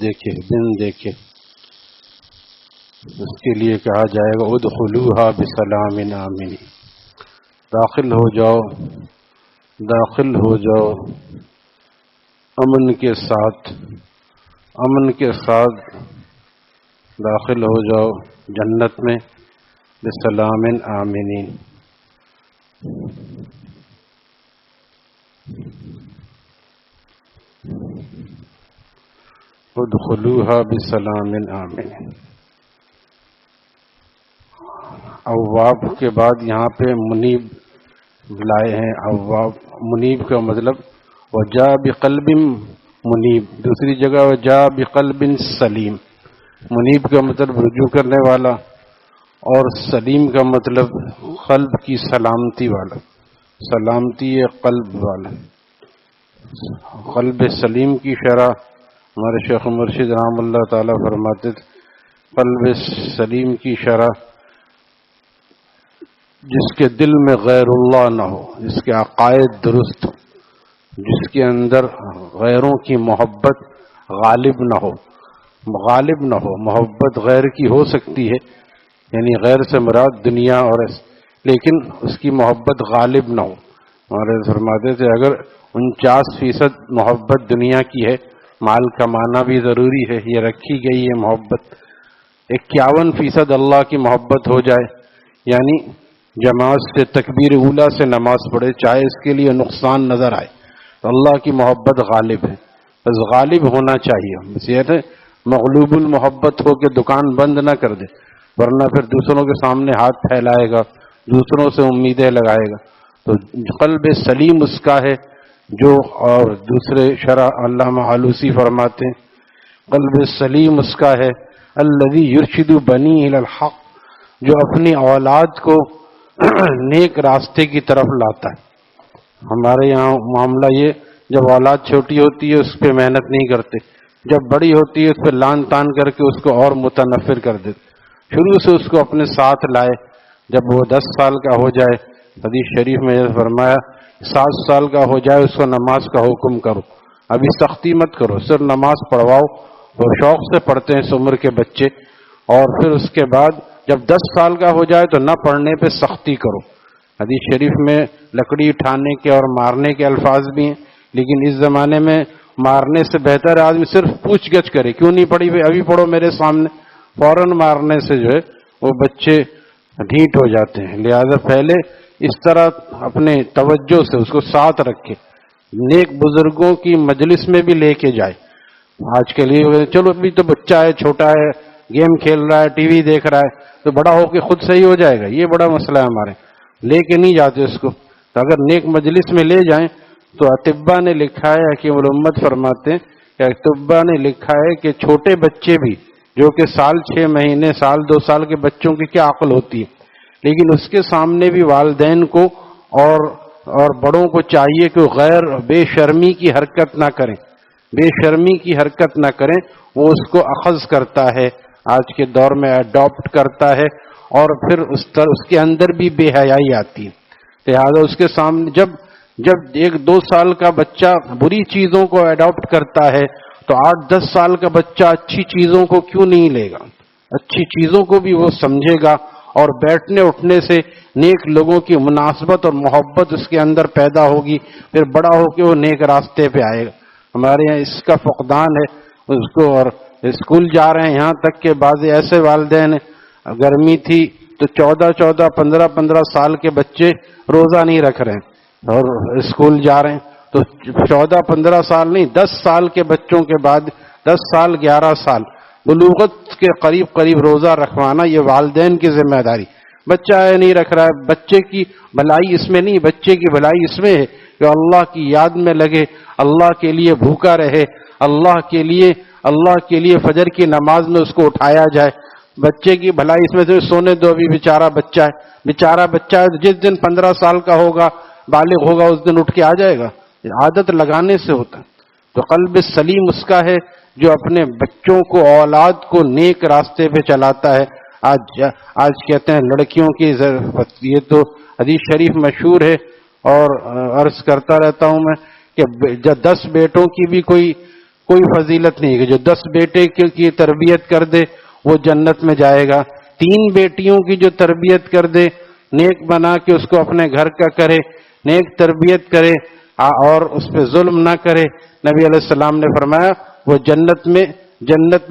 دیکھے، دن دیکھے، اس کے لیے کہا جائے گا ادخلوها بسلام آمین، داخل ہو جاؤ، داخل ہو جاؤ امن کے ساتھ، امن کے ساتھ داخل ہو جاؤ جنت میں بسلام آمینین۔ ادخلوها بسلام آمین۔ اواب کے بعد یہاں پہ منیب لائے ہیں۔ اواب منیب کا مطلب وجاء بقلب منیب، دوسری جگہ وجاء بقلب سلیم۔ منیب کا مطلب رجوع کرنے والا، اور سلیم کا مطلب قلب کی سلامتی والا، سلامتی قلب والا۔ قلب سلیم کی شرح ہمارے شیخ مرشد رحمہ اللہ تعالی فرماتے تھے، قلب سلیم کی شرح جس کے دل میں غیر اللہ نہ ہو، جس کے عقائد درست ہو، جس کے اندر غیروں کی محبت غالب نہ ہو، غالب نہ ہو۔ محبت غیر کی ہو سکتی ہے، یعنی غیر سے مراد دنیا اور لیکن اس کی محبت غالب نہ ہو۔ ہمارے فرماتے تھے اگر 49% محبت دنیا کی ہے، مال کمانا بھی ضروری ہے، یہ رکھی گئی ہے محبت، 51% اللہ کی محبت ہو جائے، یعنی جماعت سے تکبیر اولیٰ سے نماز پڑھے چاہے اس کے لیے نقصان نظر آئے، تو اللہ کی محبت غالب ہے، بس غالب ہونا چاہیے۔ بس یہ ہے مغلوب المحبت ہو کے دکان بند نہ کر دے، ورنہ پھر دوسروں کے سامنے ہاتھ پھیلائے گا، دوسروں سے امیدیں لگائے گا۔ تو قلب سلیم اس کا ہے جو، اور دوسرے شرح علامہ آلوسی فرماتے ہیں قلب سلیم اس کا ہے الذی یرشد بنی الی الحق، جو اپنی اولاد کو نیک راستے کی طرف لاتا ہے۔ ہمارے یہاں معاملہ یہ، جب اولاد چھوٹی ہوتی ہے اس پہ محنت نہیں کرتے، جب بڑی ہوتی ہے اس پہ لان تان کر کے اس کو اور متنفر کر دیتے۔ شروع سے اس کو اپنے ساتھ لائے، جب وہ 10 سال کا ہو جائے، حدیث شریف میں فرمایا 7 سال کا ہو جائے اس کو نماز کا حکم کرو، ابھی سختی مت کرو، صرف نماز پڑھواؤ، وہ شوق سے پڑھتے ہیں اس عمر کے بچے، اور پھر اس کے بعد جب 10 سال کا ہو جائے تو نہ پڑھنے پہ سختی کرو۔ حدیث شریف میں لکڑی اٹھانے کے اور مارنے کے الفاظ بھی ہیں، لیکن اس زمانے میں مارنے سے بہتر ہے آدمی صرف پوچھ گچھ کرے، کیوں نہیں پڑھی بھائی، ابھی پڑھو میرے سامنے۔ فوراً مارنے سے جو ہے وہ بچے ڈھیٹ ہو جاتے ہیں، لہذا پہلے اس طرح اپنے توجہ سے اس کو ساتھ رکھے، نیک بزرگوں کی مجلس میں بھی لے کے جائے۔ آج کے لیے چلو ابھی تو بچہ ہے، چھوٹا ہے، گیم کھیل رہا ہے، ٹی وی دیکھ رہا ہے، تو بڑا ہو کے خود صحیح ہو جائے گا، یہ بڑا مسئلہ ہے ہمارے، لے کے نہیں جاتے اس کو۔ تو اگر نیک مجلس میں لے جائیں تو اطباء نے لکھا ہے، حکیم الامت فرماتے ہیں کہ اطباء نے لکھا ہے کہ چھوٹے بچے بھی جو کہ سال 6 مہینے، سال 2 سال کے بچوں کی کیا عقل ہوتی ہے، لیکن اس کے سامنے بھی والدین کو اور بڑوں کو چاہیے کہ غیر بے شرمی کی حرکت نہ کریں، بے شرمی کی حرکت نہ کریں، وہ اس کو اخذ کرتا ہے، آج کے دور میں اڈاپٹ کرتا ہے، اور پھر اس کے اندر بھی بے حیائی آتی ہے۔ لہٰذا اس کے سامنے جب 1-2 سال کا بچہ بری چیزوں کو اڈاپٹ کرتا ہے تو 8-10 سال کا بچہ اچھی چیزوں کو کیوں نہیں لے گا، اچھی چیزوں کو بھی وہ سمجھے گا، اور بیٹھنے اٹھنے سے نیک لوگوں کی مناسبت اور محبت اس کے اندر پیدا ہوگی، پھر بڑا ہو کے وہ نیک راستے پہ آئے گا۔ ہمارے یہاں اس کا فقدان ہے اس کو، اور اسکول جا رہے ہیں، یہاں تک کہ بعض ایسے والدین ہیں، گرمی تھی تو 14 15 سال کے بچے روزہ نہیں رکھ رہے ہیں اور اسکول جا رہے ہیں، تو 14-15 سال نہیں، 10 سال کے بچوں کے بعد 10 سال 11 سال بلوغت کے قریب روزہ رکھوانا یہ والدین کی ذمہ داری۔ بچہ ہے نہیں رکھ رہا ہے، بچے کی بھلائی اس میں نہیں، بچے کی بھلائی اس میں ہے کہ اللہ کی یاد میں لگے، اللہ کے لیے بھوکا رہے، اللہ کے لیے فجر کی نماز میں اس کو اٹھایا جائے۔ بچے کی بھلائی اس میں سے سونے دو، ابھی بیچارہ بچہ ہے، جس دن 15 سال کا ہوگا، بالغ ہوگا، اس دن اٹھ کے آ جائے گا۔ عادت لگانے سے ہوتا ہے۔ تو قلب سلیم اس کا ہے جو اپنے بچوں کو، اولاد کو نیک راستے پہ چلاتا ہے۔ آج کہتے ہیں لڑکیوں کی ضرورت، یہ تو حدیث شریف مشہور ہے، اور عرض کرتا رہتا ہوں میں کہ 10 بیٹوں کی بھی کوئی فضیلت نہیں ہے کہ جو 10 بیٹے کی تربیت کر دے وہ جنت میں جائے گا، 3 بیٹیوں کی جو تربیت کر دے، نیک بنا کے اس کو اپنے گھر کا کرے، نیک تربیت کرے اور اس پہ ظلم نہ کرے، نبی علیہ السلام نے فرمایا وہ جنت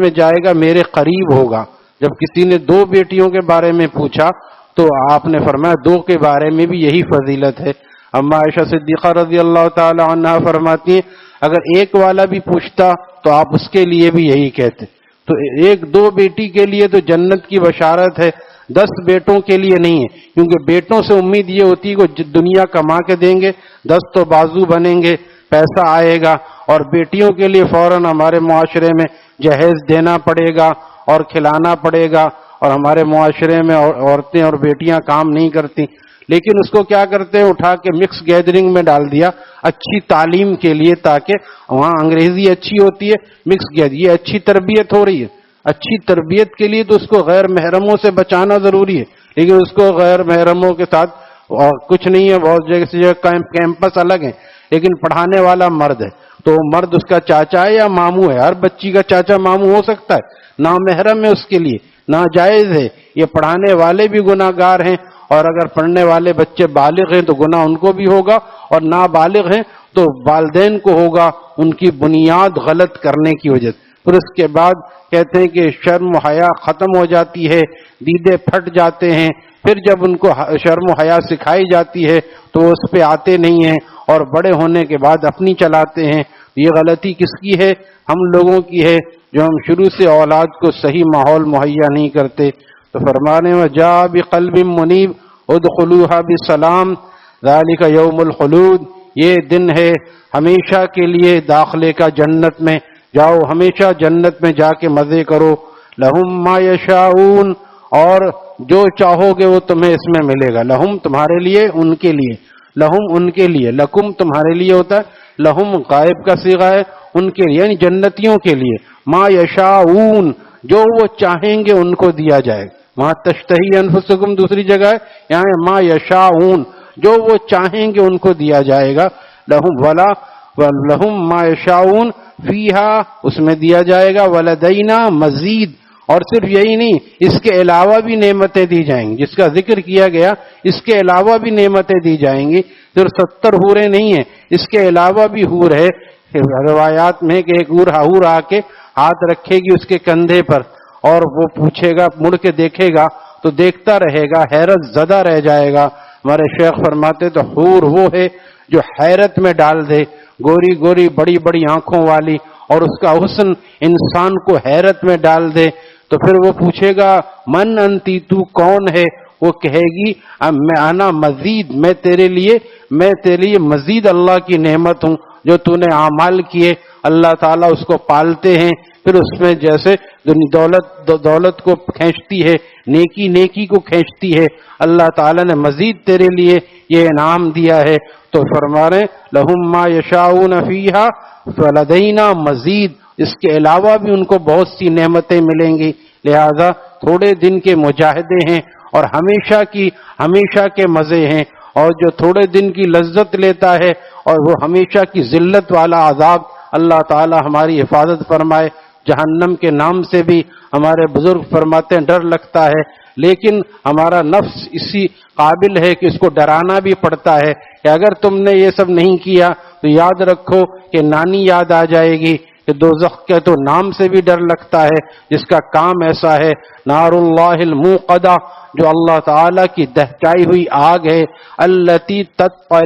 میں جائے گا، میرے قریب ہوگا۔ جب کسی نے 2 بیٹیوں کے بارے میں پوچھا تو آپ نے فرمایا 2 کے بارے میں بھی یہی فضیلت ہے۔ اما عائشہ صدیقہ رضی اللہ تعالی عنہا فرماتی ہیں اگر ایک والا بھی پوچھتا تو آپ اس کے لیے بھی یہی کہتے۔ تو 1-2 بیٹی کے لیے تو جنت کی بشارت ہے، 10 بیٹوں کے لیے نہیں ہے، کیونکہ بیٹوں سے امید یہ ہوتی ہے کہ دنیا کما کے دیں گے، 10 تو بازو بنیں گے، پیسہ آئے گا، اور بیٹیوں کے لیے فوراً ہمارے معاشرے میں جہیز دینا پڑے گا اور کھلانا پڑے گا، اور ہمارے معاشرے میں عورتیں اور بیٹیاں کام نہیں کرتی، لیکن اس کو کیا کرتے ہیں اٹھا کے مکس گیدرنگ میں ڈال دیا اچھی تعلیم کے لیے، تاکہ وہاں انگریزی اچھی ہوتی ہے، مکس گیدرنگ یہ اچھی تربیت ہو رہی ہے۔ اچھی تربیت کے لیے تو اس کو غیر محرموں سے بچانا ضروری ہے، لیکن اس کو غیر محرموں کے ساتھ کچھ نہیں ہے، بہت جگہ کیمپس الگ ہیں، لیکن پڑھانے والا مرد ہے، تو مرد اس کا چاچا ہے یا ماموں ہے، ہر بچی کا چاچا ماموں ہو سکتا ہے، نامحرم ہے اس کے لیے، ناجائز ہے۔ یہ پڑھانے والے بھی گناہ گار ہیں، اور اگر پڑھنے والے بچے بالغ ہیں تو گناہ ان کو بھی ہوگا، اور نابالغ ہیں تو والدین کو ہوگا ان کی بنیاد غلط کرنے کی وجہ سے۔ پھر اس کے بعد کہتے ہیں کہ شرم و حیا ختم ہو جاتی ہے، دیدے پھٹ جاتے ہیں، پھر جب ان کو شرم و حیا سکھائی جاتی ہے تو وہ اس پہ آتے نہیں ہیں، اور بڑے ہونے کے بعد اپنی چلاتے ہیں۔ یہ غلطی کس کی ہے؟ ہم لوگوں کی ہے، جو ہم شروع سے اولاد کو صحیح ماحول مہیا نہیں کرتے۔ تو فرمانے میں جا بقلب منیب ادخلوها بسلام ذالک یوم الخلود، یہ دن ہے ہمیشہ کے لیے داخلے کا، جنت میں جاؤ، ہمیشہ جنت میں جا کے مزے کرو۔ لہم ما یشاؤون، اور جو چاہو گے وہ تمہیں اس میں ملے گا۔ لہم تمہارے لیے، ان کے لیے، لہم ان کے لیے، لکم تمہارے لیے ہوتا ہے، لہم غائب کا صیغہ ہے، ان کے لیے یعنی جنتیوں کے لیے، ما یشاؤون جو وہ چاہیں گے ان کو دیا جائے گا۔ وہاں تشتہی انفسکم دوسری جگہ ہے، یہاں ما یشاؤون جو وہ چاہیں گے ان کو دیا جائے گا۔ لہم ولا لہم ما یشاؤون فیہا، اس میں دیا جائے گا، ولدینا مزید، اور صرف یہی نہیں، اس کے علاوہ بھی نعمتیں دی جائیں گی، جس کا ذکر کیا گیا اس کے علاوہ بھی نعمتیں دی جائیں گی۔ صرف 70 حوریں نہیں ہیں، اس کے علاوہ بھی حور ہے۔ روایات میں کہ ایک حور آ کے ہاتھ رکھے گی اس کے کندھے پر، اور وہ پوچھے گا، مڑ کے دیکھے گا تو دیکھتا رہے گا، حیرت زدہ رہ جائے گا۔ ہمارے شیخ فرماتے تو حور وہ ہے جو حیرت میں ڈال دے، گوری گوری بڑی بڑی آنکھوں والی، اور اس کا حسن انسان کو حیرت میں ڈال دے۔ تو پھر وہ پوچھے گا من انتی، تو کون ہے؟ وہ کہے گی میں انا مزید، میں تیرے لیے مزید اللہ کی نعمت ہوں، جو تو نے اعمال کیے اللہ تعالیٰ اس کو پالتے ہیں، پھر اس میں جیسے دولت کو کھینچتی ہے، نیکی کو کھینچتی ہے، اللہ تعالیٰ نے مزید تیرے لیے یہ انعام دیا ہے۔ تو فرما رہے لہم ما یشاؤون فیہا ولدینا مزید، اس کے علاوہ بھی ان کو بہت سی نعمتیں ملیں گی۔ لہذا تھوڑے دن کے مجاہدے ہیں اور ہمیشہ کے مزے ہیں، اور جو تھوڑے دن کی لذت لیتا ہے اور وہ ہمیشہ کی ذلت والا عذاب، اللہ تعالی ہماری حفاظت فرمائے۔ جہنم کے نام سے بھی ہمارے بزرگ فرماتے ہیں ڈر لگتا ہے، لیکن ہمارا نفس اسی قابل ہے کہ اس کو ڈرانا بھی پڑتا ہے کہ اگر تم نے یہ سب نہیں کیا تو یاد رکھو کہ نانی یاد آ جائے گی، کہ دوزخ کے تو نام سے بھی ڈر لگتا ہے، جس کا کام ایسا ہے۔ نار اللہ الموقدہ، جو اللہ تعالی کی دہچائی ہوئی آگ ہے، التی تطلع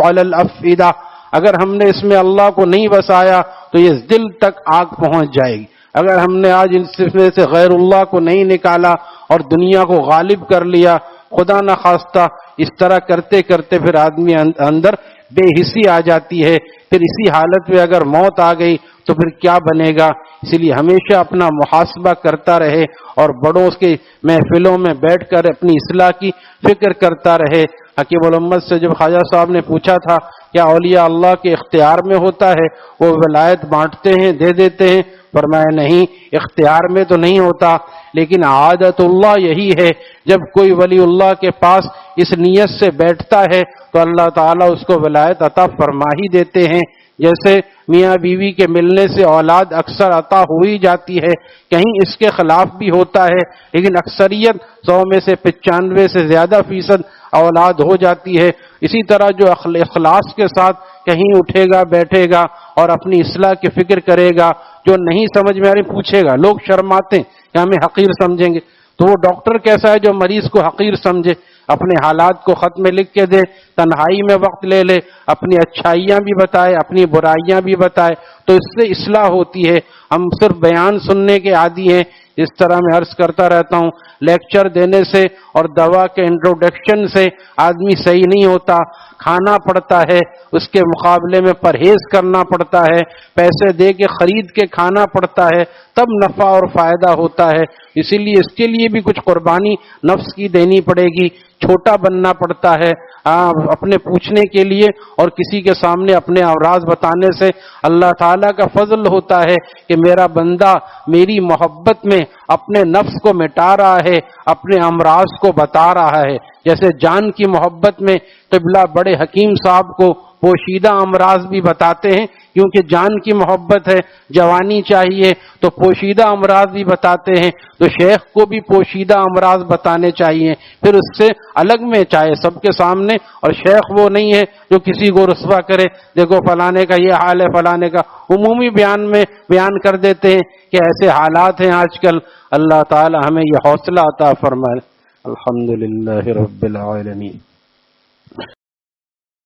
علی الافئدہ، اگر ہم نے اس میں اللہ کو نہیں بسایا تو یہ دل تک آگ پہنچ جائے گی۔ اگر ہم نے آج اس میں سے غیر اللہ کو نہیں نکالا اور دنیا کو غالب کر لیا، خدا نہ خواستہ اس طرح کرتے کرتے پھر آدمی اندر بے حسی آ جاتی ہے، پھر اسی حالت میں اگر موت آ گئی تو پھر کیا بنے گا؟ اسی لیے ہمیشہ اپنا محاسبہ کرتا رہے اور بڑوں کے محفلوں میں بیٹھ کر اپنی اصلاح کی فکر کرتا رہے۔ حکیم الامت سے جب خواجہ صاحب نے پوچھا تھا کیا اولیاء اللہ کے اختیار میں ہوتا ہے، وہ ولایت بانٹتے ہیں، دے دیتے ہیں؟ فرمایا نہیں، اختیار میں تو نہیں ہوتا، لیکن عادت اللہ یہی ہے، جب کوئی ولی اللہ کے پاس اس نیت سے بیٹھتا ہے تو اللہ تعالیٰ اس کو ولایت عطا فرما ہی دیتے ہیں جیسے میاں بیوی کے ملنے سے اولاد اکثر عطا ہو ہی جاتی ہے، کہیں اس کے خلاف بھی ہوتا ہے، لیکن اکثریت 100 میں سے 95 سے زیادہ فیصد اولاد ہو جاتی ہے۔ اسی طرح جو اخلاص کے ساتھ کہیں اٹھے گا بیٹھے گا اور اپنی اصلاح کی فکر کرے گا، جو نہیں سمجھ میں آ رہی پوچھے گا، لوگ شرماتے ہیں کہ ہمیں حقیر سمجھیں گے، تو وہ ڈاکٹر کیسا ہے جو مریض کو حقیر سمجھے، اپنے حالات کو خط میں لکھ کے دے، تنہائی میں وقت لے لے، اپنی اچھائیاں بھی بتائے اپنی برائیاں بھی بتائے، تو اس سے اصلاح ہوتی ہے۔ ہم صرف بیان سننے کے عادی ہیں، اس طرح میں عرض کرتا رہتا ہوں، لیکچر دینے سے اور دوا کے انٹروڈکشن سے آدمی صحیح نہیں ہوتا، کھانا پڑتا ہے، اس کے مقابلے میں پرہیز کرنا پڑتا ہے، پیسے دے کے خرید کے کھانا پڑتا ہے، تب نفع اور فائدہ ہوتا ہے۔ اسی لیے اس کے لیے بھی کچھ قربانی نفس کی دینی پڑے گی، چھوٹا بننا پڑتا ہے اپنے پوچھنے کے لیے، اور کسی کے سامنے اپنے امراض بتانے سے اللہ تعالیٰ کا فضل ہوتا ہے کہ میرا بندہ میری محبت میں اپنے نفس کو مٹا رہا ہے، اپنے امراض کو بتا رہا ہے۔ جیسے جان کی محبت میں قبلہ بڑے حکیم صاحب کو پوشیدہ امراض بھی بتاتے ہیں، کیونکہ جان کی محبت ہے، جوانی چاہیے، تو پوشیدہ امراض بھی بتاتے ہیں۔ تو شیخ کو بھی پوشیدہ امراض بتانے چاہیے، پھر اس سے الگ میں، چاہے سب کے سامنے، اور شیخ وہ نہیں ہے جو کسی کو رسوا کرے، دیکھو فلانے کا یہ حال ہے، فلانے کا عمومی بیان میں بیان کر دیتے ہیں کہ ایسے حالات ہیں آج کل۔ اللہ تعالی ہمیں یہ حوصلہ عطا فرمائے۔ الحمدللہ رب العالمین۔